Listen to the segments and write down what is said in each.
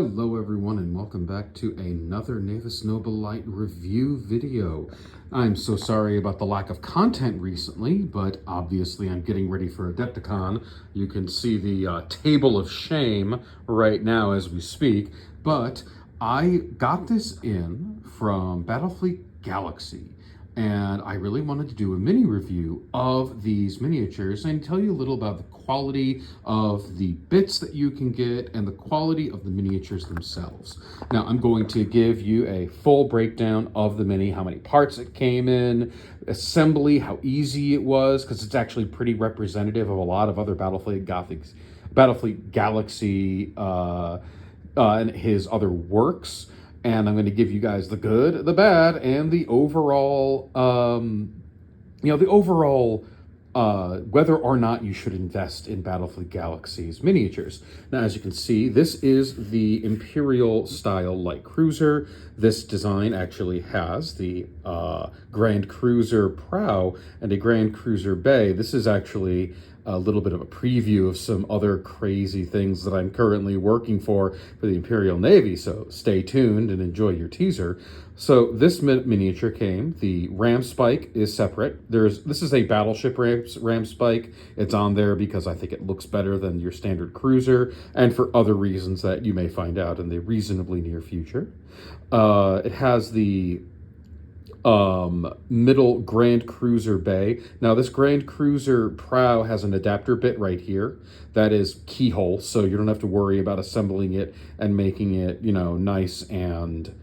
Hello everyone and welcome back to another Navis Nobilite review video. I'm so sorry about the lack of content recently, but obviously I'm getting ready for Adepticon. You can see the table of shame right now as we speak, but I got this in from Battlefleet Galaxy. And I really wanted to do a mini review of these miniatures and tell you a little about the quality of the bits that you can get and the quality of the miniatures themselves. Now, I'm going to give you a full breakdown of the mini, how many parts it came in, assembly, how easy it was, because it's actually pretty representative of a lot of other Battlefleet Galaxy and his other works. And I'm going to give you guys the good, the bad, and the overall, whether or not you should invest in Battlefleet Galaxy's miniatures. Now, as you can see, this is the Imperial style light cruiser. This design actually has the Grand Cruiser prow and a Grand Cruiser bay. This is actually a little bit of a preview of some other crazy things that I'm currently working for the Imperial Navy, so stay tuned and enjoy your teaser. So this miniature came, the ram spike is separate. This is a battleship ram spike. It's on there because I think it looks better than your standard cruiser, and for other reasons that you may find out in the reasonably near future. It has the middle Grand Cruiser bay. Now this Grand Cruiser prow has an adapter bit right here that is keyhole, so you don't have to worry about assembling it and making it, nice and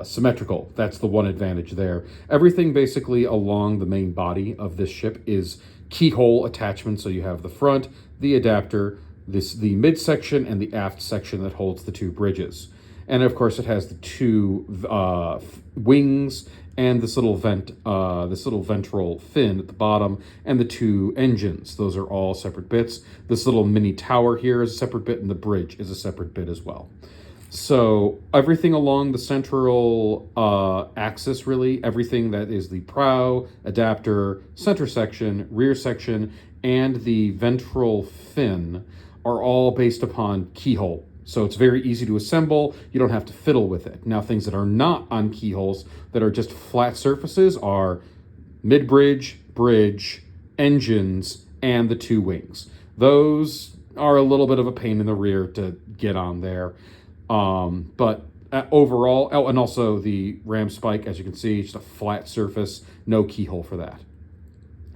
symmetrical. That's the one advantage there. Everything basically along the main body of this ship is keyhole attachment, so you have the front, the adapter, the midsection, and the aft section that holds the two bridges. And of course, it has the two wings and this little ventral fin at the bottom, and the two engines. Those are all separate bits. This little mini tower here is a separate bit, and the bridge is a separate bit as well. So everything along the central axis, really, everything that is the prow, adapter, center section, rear section, and the ventral fin are all based upon keyhole. So it's very easy to assemble. You don't have to fiddle with it. Now, things that are not on keyholes, that are just flat surfaces, are mid-bridge, bridge, engines, and the two wings. Those are a little bit of a pain in the rear to get on there. But overall, oh, and also the ram spike, as you can see, just a flat surface, no keyhole for that.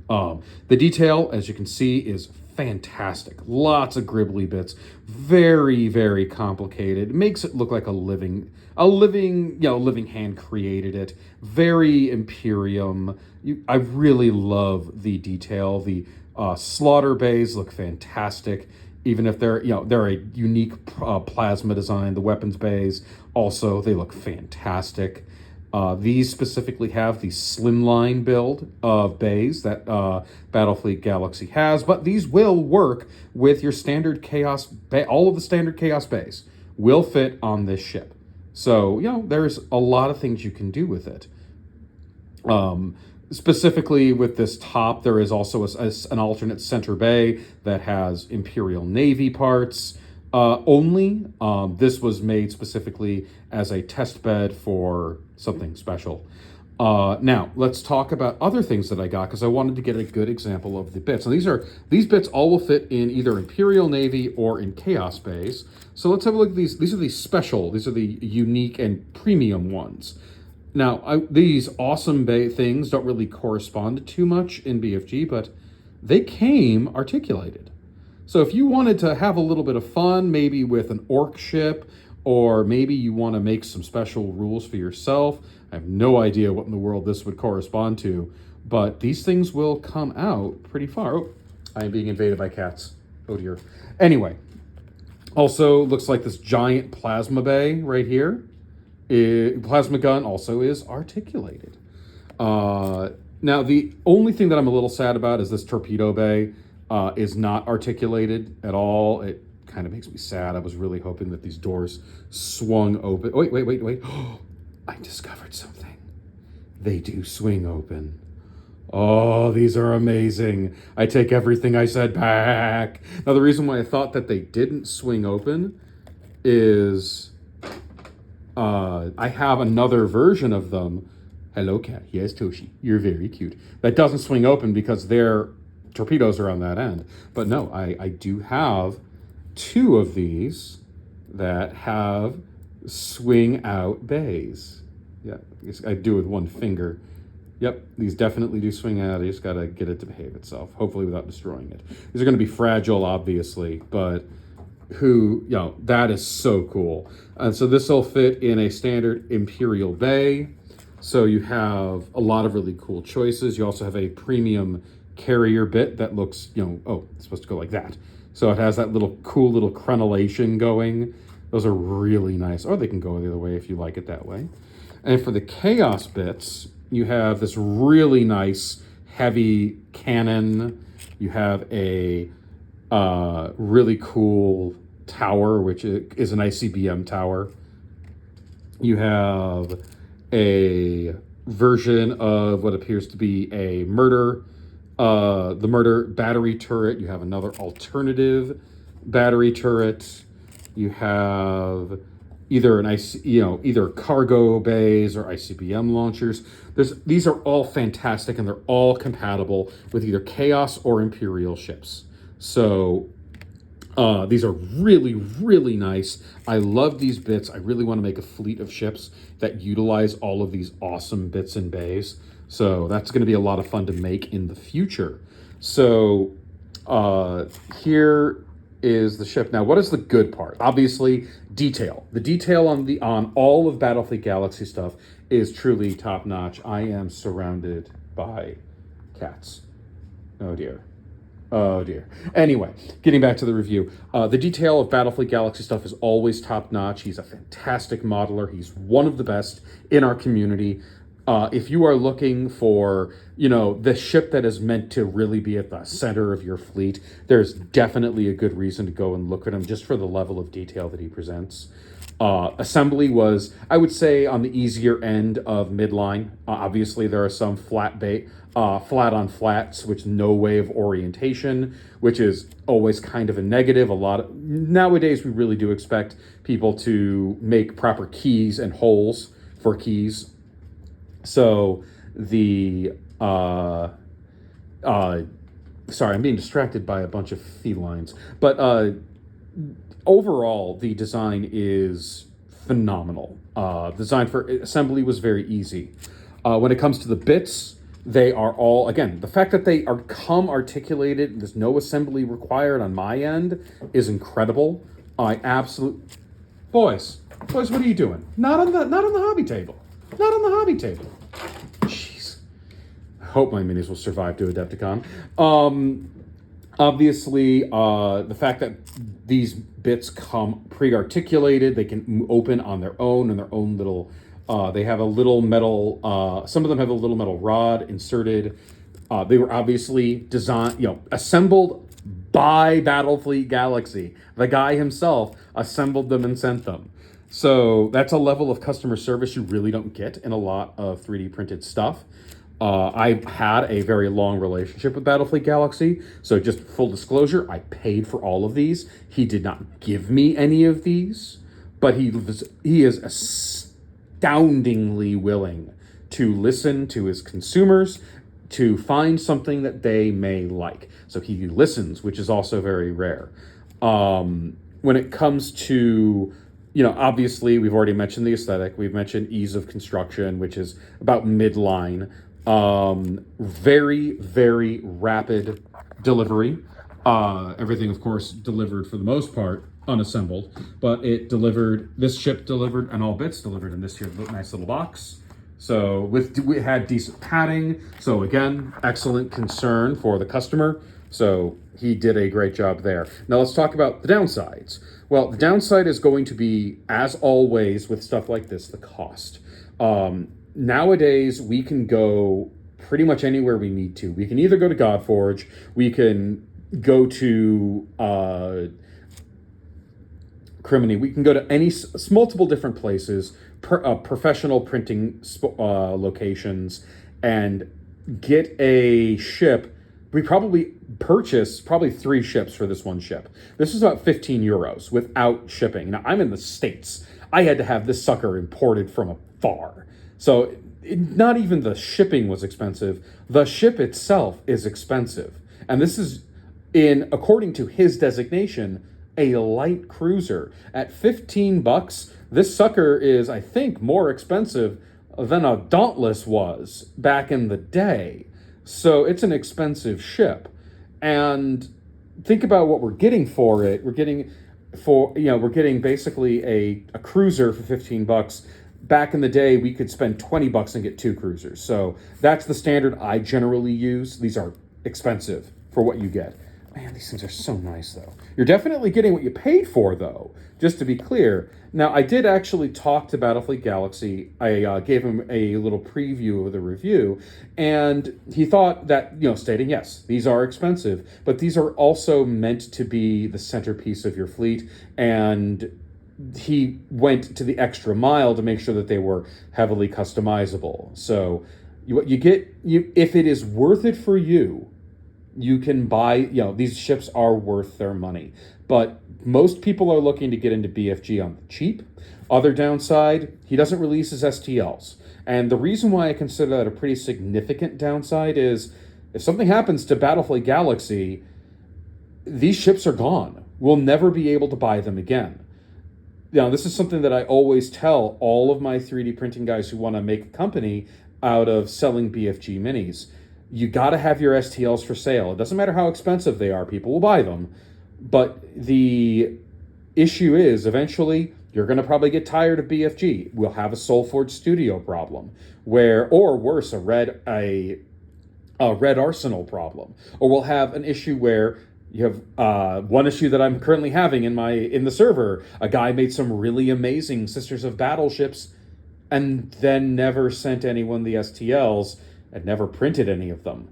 The detail, as you can see, is fantastic. Lots of gribbly bits. Very, very complicated. It makes it look like a living hand created it. Very Imperium. I really love the detail. The slaughter bays look fantastic. Even if they're a unique plasma design. The weapons bays also, they look fantastic. These specifically have the slimline build of bays that Battlefleet Galaxy has, but these will work with your standard Chaos bay. All of the standard Chaos bays will fit on this ship. So, there's a lot of things you can do with it. Specifically with this top, there is also an alternate center bay that has Imperial Navy parts. Only this was made specifically as a test bed for something special. Now let's talk about other things that I got, because I wanted to get a good example of the bits. And these bits all will fit in either Imperial Navy or in Chaos bays. So let's have a look at these. These are the special. These are the unique and premium ones. Now these awesome bay things don't really correspond too much in BFG, but they came articulated. So if you wanted to have a little bit of fun, maybe with an orc ship, or maybe you want to make some special rules for yourself, I have no idea what in the world this would correspond to, but these things will come out pretty far. Oh, I am being invaded by cats. Oh dear. Anyway, also looks like this giant plasma bay right here. Plasma gun also is articulated. Now, the only thing that I'm a little sad about is this torpedo bay. Is not articulated at all. It kind of makes me sad. I was really hoping that these doors swung open. Wait. I discovered something. They do swing open. Oh, these are amazing. I take everything I said back. Now, the reason why I thought that they didn't swing open is I have another version of them. Hello, cat. Yes, Toshi. You're very cute. That doesn't swing open because their torpedoes are on that end. But no, I do have two of these that have swing out bays. Yeah, I do with one finger. Yep, these definitely do swing out. I just gotta get it to behave itself, hopefully without destroying it. These are gonna be fragile, obviously, but that is so cool. And so this will fit in a standard Imperial bay. So you have a lot of really cool choices. You also have a premium carrier bit that looks, it's supposed to go like that. So it has that cool little crenellation going. Those are really nice. Or they can go the other way if you like it that way. And for the chaos bits, you have this really nice heavy cannon. You have a really cool tower, which is an ICBM tower. You have a version of what appears to be a the murder battery turret. You have another alternative battery turret. You have either either cargo bays or ICBM launchers. These are all fantastic, and they're all compatible with either Chaos or Imperial ships. So these are really, really nice. I love these bits. I really want to make a fleet of ships that utilize all of these awesome bits and bays. So that's going to be a lot of fun to make in the future. So here is the ship. Now, what is the good part? Obviously, detail. The detail on all of Battlefleet Galaxy stuff is truly top notch. I am surrounded by cats. Oh dear. Oh dear. Anyway, getting back to the review. The detail of Battlefleet Galaxy stuff is always top notch. He's a fantastic modeler. He's one of the best in our community. If you are looking for, the ship that is meant to really be at the center of your fleet, there's definitely a good reason to go and look at him just for the level of detail that he presents. Assembly was, I would say, on the easier end of midline. Obviously, there are some flat on flats, which no way of orientation, which is always kind of a negative. Nowadays, we really do expect people to make proper keys and holes for keys. So sorry, I'm being distracted by a bunch of felines, but overall, the design is phenomenal. Design for assembly was very easy. When it comes to the bits, they are all, again, the fact that they come articulated, there's no assembly required on my end, is incredible. Boys, what are you doing? Not on the hobby table. Not on the hobby table. Jeez. I hope my minis will survive to Adepticon. Obviously, the fact that these bits come pre-articulated, they can open on their own and their own little, they have a little metal, some of them have a little metal rod inserted. They were obviously assembled by Battlefleet Galaxy. The guy himself assembled them and sent them. So that's a level of customer service you really don't get in a lot of 3D printed stuff. I've had a very long relationship with Battlefleet Galaxy, so just full disclosure, I paid for all of these. He did not give me any of these, but he is astoundingly willing to listen to his consumers, to find something that they may like. So he listens, which is also very rare. When it comes to obviously, we've already mentioned the aesthetic. We've mentioned ease of construction, which is about midline. Very, very rapid delivery. Everything, of course, delivered for the most part unassembled, but this ship delivered, and all bits delivered in this here nice little box. So we had decent padding. So again, excellent concern for the customer. So he did a great job there. Now let's talk about the downsides. Well, the downside is going to be, as always with stuff like this, the cost. Nowadays, we can go pretty much anywhere we need to. We can either go to Godforge, we can go to Criminy, we can go to multiple different places, professional printing locations, and get a ship we probably purchased probably 3 ships for this one ship. This is about 15 euros without shipping. Now, I'm in the States. I had to have this sucker imported from afar. So not even the shipping was expensive. The ship itself is expensive. And this is, according to his designation, a light cruiser. At 15 bucks, this sucker is, I think, more expensive than a Dauntless was back in the day. So it's an expensive ship. And think about what we're getting for it. We're getting basically a cruiser for 15 bucks. Back in the day, we could spend 20 bucks and get 2 cruisers. So that's the standard I generally use. These are expensive for what you get. Man, these things are so nice, though. You're definitely getting what you paid for, though, just to be clear. Now, I did actually talk to Battlefleet Galaxy. I gave him a little preview of the review, and he thought that, stating, yes, these are expensive, but these are also meant to be the centerpiece of your fleet, and he went to the extra mile to make sure that they were heavily customizable. So what you get, if it is worth it for you, you can buy, these ships are worth their money. But most people are looking to get into BFG on the cheap. Other downside, he doesn't release his STLs. And the reason why I consider that a pretty significant downside is if something happens to Battlefleet Galaxy, these ships are gone. We'll never be able to buy them again. This is something that I always tell all of my 3D printing guys who want to make a company out of selling BFG minis. You got to have your STLs for sale. It doesn't matter how expensive they are. People will buy them. But the issue is, eventually, you're going to probably get tired of BFG. We'll have a SoulForge Studio problem, or worse, a red Arsenal problem. Or we'll have an issue where you have one issue that I'm currently having in the server. A guy made some really amazing Sisters of Battle ships and then never sent anyone the STLs and never printed any of them.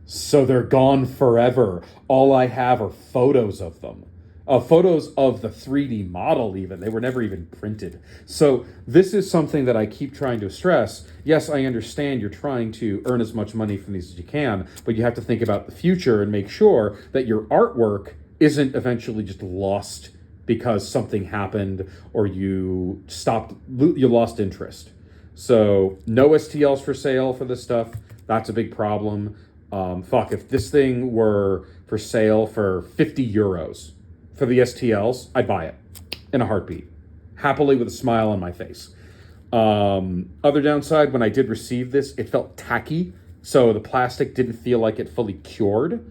So they're gone forever. All I have are photos of them. Photos of the 3D model even. They were never even printed. So this is something that I keep trying to stress. Yes, I understand you're trying to earn as much money from these as you can, but you have to think about the future and make sure that your artwork isn't eventually just lost because something happened or you lost interest. So no STLs for sale for this stuff. That's a big problem. If this thing were for sale for 50 euros for the STLs, I'd buy it in a heartbeat, happily with a smile on my face. Other downside, when I did receive this, it felt tacky. So the plastic didn't feel like it fully cured.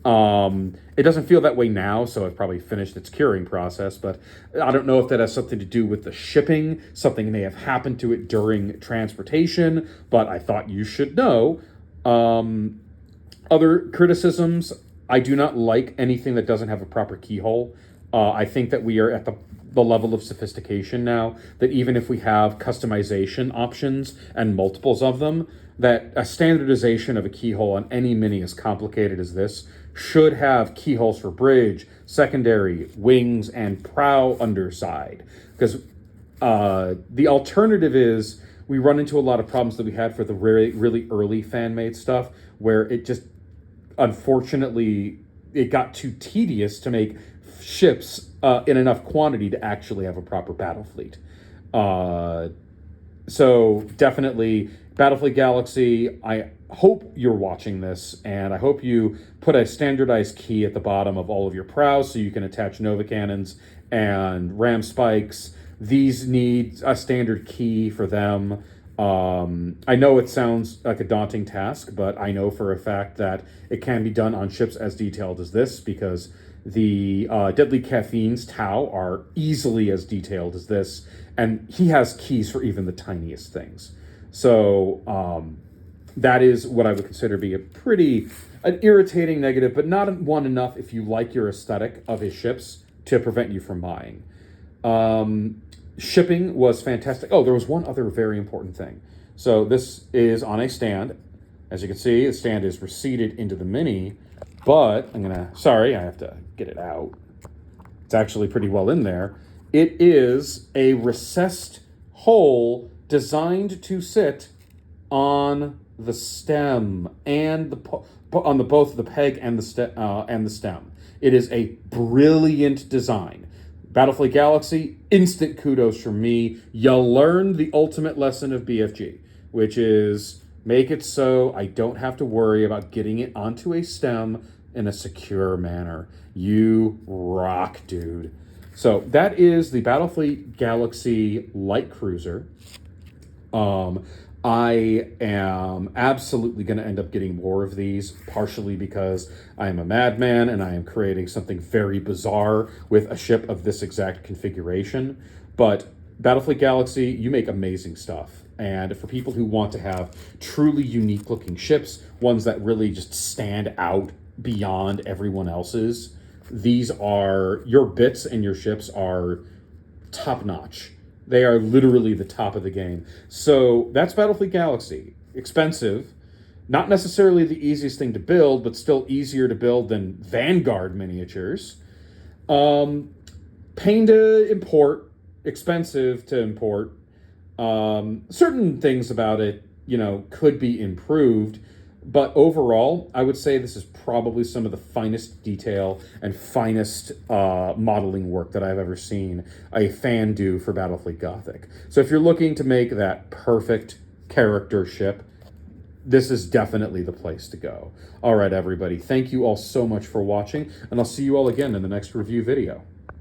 It doesn't feel that way now, so it's probably finished its curing process, but I don't know if that has something to do with the shipping. Something may have happened to it during transportation, but I thought you should know. Other criticisms, I do not like anything that doesn't have a proper keyhole. I think that we are at the level of sophistication now that even if we have customization options and multiples of them, that a standardization of a keyhole on any mini as complicated as this should have keyholes for bridge, secondary, wings, and prow underside. Because the alternative is we run into a lot of problems that we had for the really, really early fan-made stuff where it just, unfortunately, it got too tedious to make ships in enough quantity to actually have a proper battle fleet. So definitely Battlefleet Galaxy, I hope you're watching this, and I hope you put a standardized key at the bottom of all of your prows so you can attach Nova cannons and ram spikes. These need a standard key for them. I know it sounds like a daunting task, but I know for a fact that it can be done on ships as detailed as this because the Deadly Caffeine's Tau are easily as detailed as this, and he has keys for even the tiniest things. So that is what I would consider to be an irritating negative, but not one enough if you like your aesthetic of his ships to prevent you from buying. Shipping was fantastic. Oh, there was one other very important thing. So this is on a stand. As you can see, the stand is receded into the Mini, but I have to get it out. It's actually pretty well in there. It is a recessed hole designed to sit on the stem and on the both the peg and the stem. It is a brilliant design. Battlefleet Galaxy, instant kudos from me. You learned the ultimate lesson of BFG, which is make it so I don't have to worry about getting it onto a stem in a secure manner. You rock, dude. So that is the Battlefleet Galaxy Light Cruiser. I am absolutely going to end up getting more of these, partially because I am a madman and I am creating something very bizarre with a ship of this exact configuration. But Battlefleet Galaxy, you make amazing stuff. And for people who want to have truly unique looking ships, ones that really just stand out beyond everyone else's, these are, your bits and your ships are top notch. They are literally the top of the game. So that's Battlefleet Galaxy. Expensive. Not necessarily the easiest thing to build, but still easier to build than Vanguard miniatures. Pain to import. Expensive to import. Certain things about it, could be improved. But overall, I would say this is probably some of the finest detail and finest modeling work that I've ever seen a fan do for Battlefleet Gothic. So if you're looking to make that perfect character ship, this is definitely the place to go. All right, everybody. Thank you all so much for watching, and I'll see you all again in the next review video.